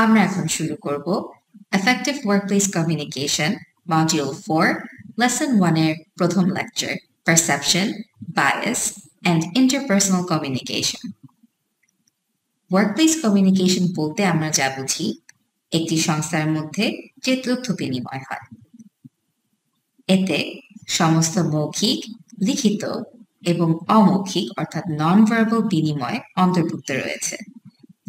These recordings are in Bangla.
আমরা এখন শুরু করব effective workplace communication module 4 lesson 1 এর প্রথম lecture perception bias and interpersonal communication. Workplace communication বলতে আমরা যা বুঝি একটি সংস্থার মধ্যে যে তথ্য বিনিময় হয়, এতে সমস্ত মৌখিক, লিখিত এবং অমৌখিক অর্থাৎ নন ভার্বাল বিনিময় অন্তর্ভুক্ত রয়েছে,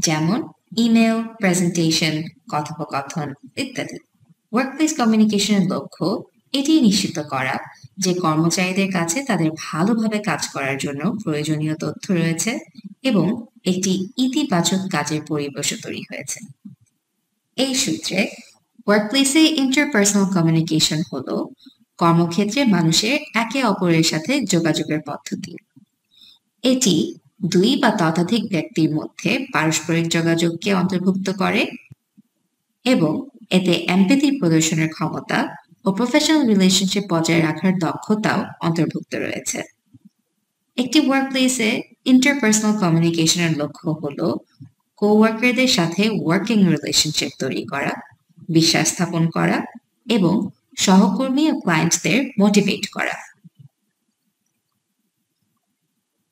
যেমন ইমেল, প্রেজেন্টেশন, কথোপকথন ইত্যাদি। ওয়ার্কপ্লেস কমিউনিকেশনের লক্ষ্য এটি নিশ্চিত করা যে কর্মচারীদের কাছে তাদের ভালোভাবে কাজ করার জন্য প্রয়োজনীয় তথ্য রয়েছে এবং একটি ইতিবাচক কাজের পরিবেশও তৈরি হয়েছে। এই সূত্রে ওয়ার্কপ্লেসে ইন্টারপার্সোনাল কমিউনিকেশন হলো কর্মক্ষেত্রে মানুষের একে অপরের সাথে যোগাযোগের পদ্ধতি। এটি দুই বা ততোধিক ব্যক্তির মধ্যে পারস্পরিক যোগাযোগকে অন্তর্ভুক্ত করে এবং এতে এমপ্যাথি প্রদর্শনের ক্ষমতা ও প্রফেশনাল রিলেশনশিপ বজায় রাখার দক্ষতাও অন্তর্ভুক্ত রয়েছে। একটি ওয়ার্কপ্লেসে ইন্টারপার্সোনাল কমিউনিকেশনের লক্ষ্য হলো কোওয়ার্কারদের সাথে ওয়ার্কিং রিলেশনশিপ তৈরি করা, বিশ্বাস স্থাপন করা এবং সহকর্মী ও ক্লায়েন্টদের মোটিভেট করা।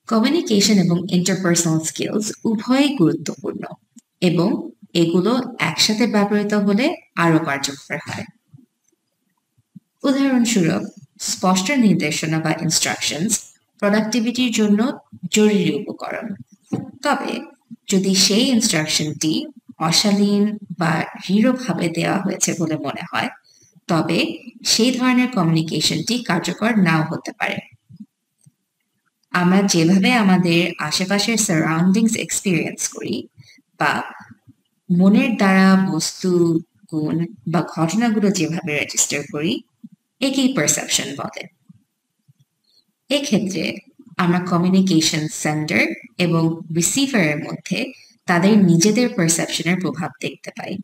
কমিউনিকেশন এবং ইন্টারপার্সোনাল স্কিলস উভয়ই গুরুত্বপূর্ণ এবং এগুলো একসাথে ব্যবহৃত হলে আরো কার্যকর হয়। উদাহরণস্বরূপ, স্পষ্ট নির্দেশনা বা ইনস্ট্রাকশনস প্রোডাক্টিভিটির জন্য জরুরি উপকরণ, তবে যদি সেই ইনস্ট্রাকশনটি অশালীন বা দৃঢ়ভাবে দেওয়া হয়েছে বলে মনে হয়, তবে সেই ধরনের কমিউনিকেশনটি কার্যকর নাও হতে পারে। আমরা যেভাবে আমাদের আশেপাশের সারাউন্ডিংস এক্সপিরিয়েন্স করি বা মনের দ্বারা বস্তু, গুণ বা ঘটনাগুলো যেভাবে রেজিস্টার করি, একেই পারসেপশন বলে। এক্ষেত্রে আমরা কমিউনিকেশন সেন্ডার এবং রিসিভারের মধ্যে তাদের নিজেদের পারসেপশনের প্রভাব দেখতে পাই।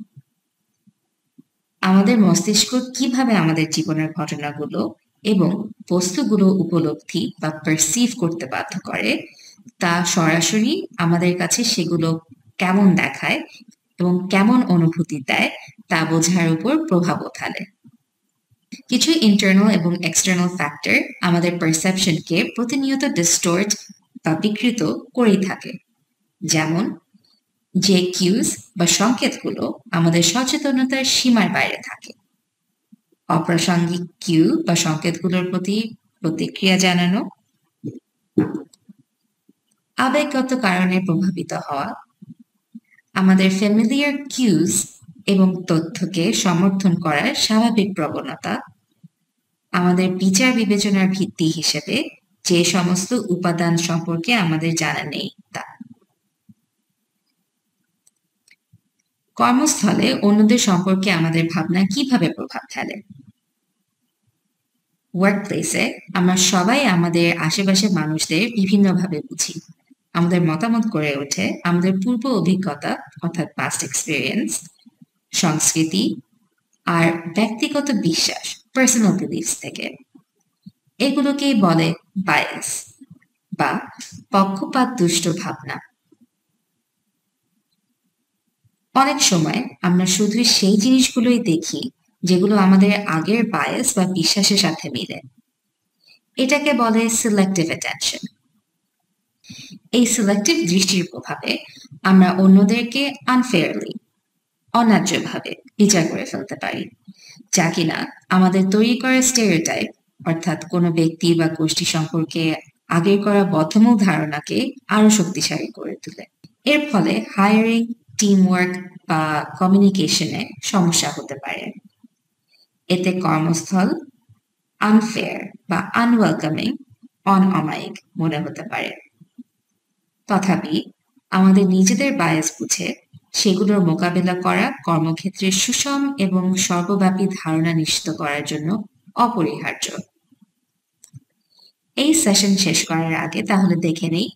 আমাদের মস্তিষ্ক কিভাবে আমাদের জীবনের ঘটনাগুলো এবং বস্তুগুলো উপলব্ধি বা পারসিভ করতে বাধ্য করে, তা সরাসরি আমাদের কাছে সেগুলো কেমন দেখায় এবং কেমন অনুভূতি দেয় তা বোঝার উপর প্রভাবও ফেলে। কিছু ইন্টারনাল এবং এক্সটার্নাল ফ্যাক্টর আমাদের পারসেপশনকে প্রতিনিয়ত ডিস্টর্ট বা বিকৃত করেই থাকে, যেমন যে কিউজ বা সংকেতগুলো আমাদের সচেতনতার সীমার বাইরে থাকে, অপ্রাসঙ্গিক কিউ বা সংকেতগুলোর প্রতি প্রতিক্রিয়া জানানো, আবেগগত কারণে প্রভাবিত হওয়া, আমাদের ফ্যামিলিয়ার কিউজ এবং তথ্যকে সমর্থন করার স্বাভাবিক প্রবণতা, আমাদের বিচার বিবেচনার ভিত্তি হিসেবে যে সমস্ত উপাদান সম্পর্কে আমাদের জানা নেই তা। কর্মস্থলে অন্যদের সম্পর্কে আমাদের ভাবনা কিভাবে প্রভাব ফেলে? ওয়ার্কপ্লেসে আমরা সবাই আমাদের আশেপাশের মানুষদের বিভিন্নভাবে বুঝি। আমাদের মতামত গড়ে ওঠে আমাদের পূর্ব অভিজ্ঞতা অর্থাৎ পাস্ট এক্সপিরিয়েন্স, সংস্কৃতি আর ব্যক্তিগত বিশ্বাস পার্সোনাল বিলিফস থেকে। এগুলোকেই বলে বায়াস বা পক্ষপাত দুষ্ট ভাবনা। অনেক সময় আমরা শুধু সেই জিনিসগুলোই দেখি যেগুলো আমাদের আগের বায়াস বা বিশ্বাসের সাথে মিলে। এটাকে বলে সিলেক্টিভ অ্যাটেনশন। এই সিলেক্টিভ দৃষ্টির প্রভাবে আমরা অন্যদেরকে আনফেয়ারলি, অন্যায্যভাবে বিচার করে ফেলতে পারি, যা কিনা আমাদের তৈরি করা স্টেরিওটাইপ অর্থাৎ কোনো ব্যক্তি বা গোষ্ঠী সম্পর্কে আগের করা বদ্ধমূল ধারণাকে আরো শক্তিশালী করে তোলে। এর ফলে হায়ারিং, টিমওয়ার্ক বা কমিউনিকেশনে সমস্যা হতে পারে। এতে কর্মস্থল আনফেয়ার বা আনওয়েলকামিং, অমায়িক মনে হতে পারে। তথাপি আমাদের নিজেদের বায়াস বুঝে সেগুলোর মোকাবেলা করা কর্মক্ষেত্রে সুষম এবং সর্বব্যাপী ধারণা নিশ্চিত করার জন্য অপরিহার্য। এই সেশন শেষ করার আগে তাহলে দেখে নেই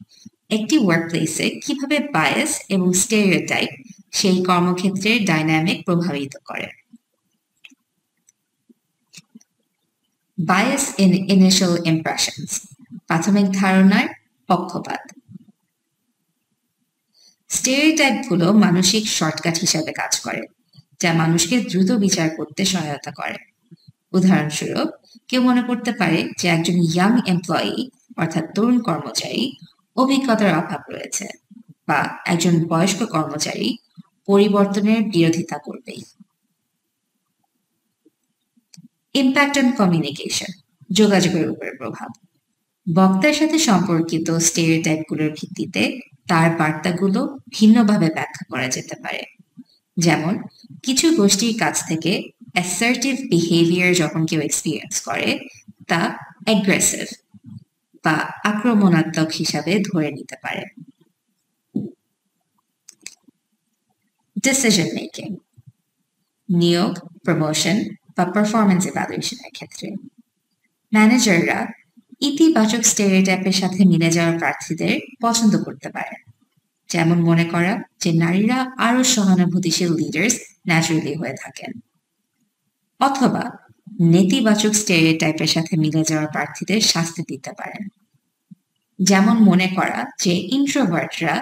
একটি ওয়ার্কপ্লেসে কিভাবে বায়াস এবং স্টেরিওটাইপ সেই কর্মক্ষেত্রের ডাইনামিক প্রভাবিত করে। বায়াস ইন ইনিশিয়াল ইমপ্রেশনস, প্রাথমিক ধারণার পক্ষপাত। স্টেরিওটাইপগুলো মানসিক শর্টকাট হিসাবে কাজ করে, যা মানুষকে দ্রুত বিচার করতে সহায়তা করে। উদাহরণস্বরূপ, কেউ মনে করতে পারে যে একজন ইয়াং এমপ্লয়ি অর্থাৎ তরুণ কর্মচারী অভিজ্ঞতার অভাব রয়েছে, বা একজন বয়স্ক কর্মচারী পরিবর্তনের বিরোধিতা করবেই। ইম্প্যাক্ট অন কমিউনিকেশন, যোগাযোগের উপরে প্রভাব। বক্তার সাথে সম্পর্কিত স্টেরিওটাইপগুলোর ভিত্তিতে তার বার্তাগুলো ভিন্নভাবে ব্যাখ্যা করা যেতে পারে। যেমন, কিছু গোষ্ঠীর কাছ থেকে অ্যাসার্টিভ বিহেভিয়ার যখন কেউ এক্সপিরিয়েন্স করে, তা অ্যাগ্রেসিভ বা আক্রমণাত্মক হিসাবে ধরে নিতে পারে। ডিসিশন মেকিং, নিয়োগ, প্রমোশন বা পারফরমেন্স ইভ্যালুয়েশনের ক্ষেত্রে ম্যানেজাররা ইতিবাচক স্টেরিওটাইপের সাথে মিলে যাওয়া প্রার্থীদের পছন্দ করতে পারে, যেমন মনে করা যে নারীরা আরো সহানুভূতিশীল লিডার্স ন্যাচারালি হয়ে থাকেন, অথবা নেতিবাচক স্টেরিওটাইপের সাথে মিলে যাওয়া প্রার্থীদের শাস্তি দিতে পারেন, যেমন মনে করা যে ইন্ট্রোভার্টরা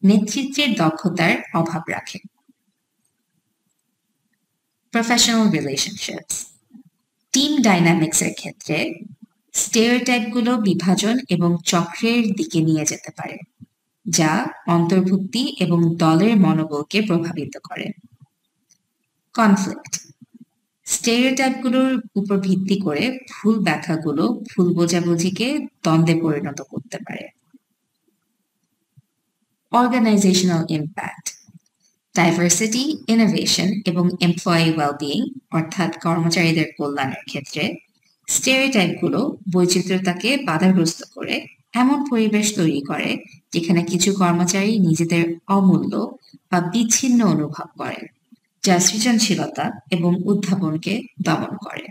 নেতৃত্বের দক্ষতার অভাব রাখে। প্রফেশনাল রিলেশনশিপস, টিম ডাইনামিক্সের ক্ষেত্রে স্টেরিওটাইপগুলো বিভাজন এবং চক্রের দিকে নিয়ে যেতে পারে, যা অন্তর্ভুক্তি এবং দলের মনোবলকে প্রভাবিত করে। কনফ্লিক্ট, স্টেরিওটাইপগুলোর উপর ভিত্তি করে ভুল ব্যাখ্যাগুলো ভুল বোঝাবুঝিকে দ্বন্দ্বে পরিণত করতে পারে। অর্গানাইজেশনাল ইম্প্যাক্ট, ডাইভার্সিটি, ইনোভেশন এবং এমপ্লয়ি ওয়েলবিং অর্থাৎ কর্মচারীদের কল্যাণের ক্ষেত্রে স্টেরিওটাইপগুলো বৈচিত্র্যতাকে বাধাগ্রস্ত করে এমন পরিবেশ তৈরি করে যেখানে কিছু কর্মচারী নিজেদের অমূল্য বা বিচ্ছিন্ন অনুভব করে, যা সৃজনশীলতা এবং উদ্ভাবনকে দমন করে।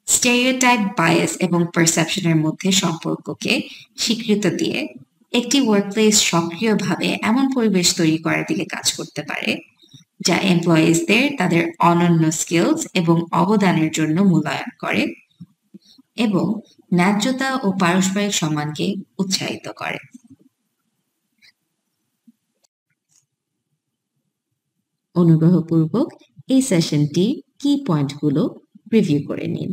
স্টেরিওটাইপ, বায়াস এবং পারসেপশনের মধ্যে সম্পর্ককে স্বীকৃতি দিয়ে একটি ওয়ার্কপ্লেস সক্রিয়ভাবে এমন পরিবেশ তৈরি করার দিকে কাজ করতে পারে যা এমপ্লয়িজদের তাদের অনন্য স্কিলস এবং অবদানের জন্য মূল্যায়ন করে এবং ন্যায্যতা ও পারস্পরিক সম্মানকে উৎসাহিত করে। অনুগ্রহপূর্বক এই সেশনটি কি পয়েন্টগুলো রিভিউ করে নিন।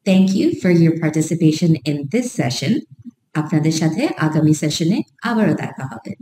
Thank you for your participation in this session. আপনাদের সাথে আগামী সেশনে আবারও দেখা হবে।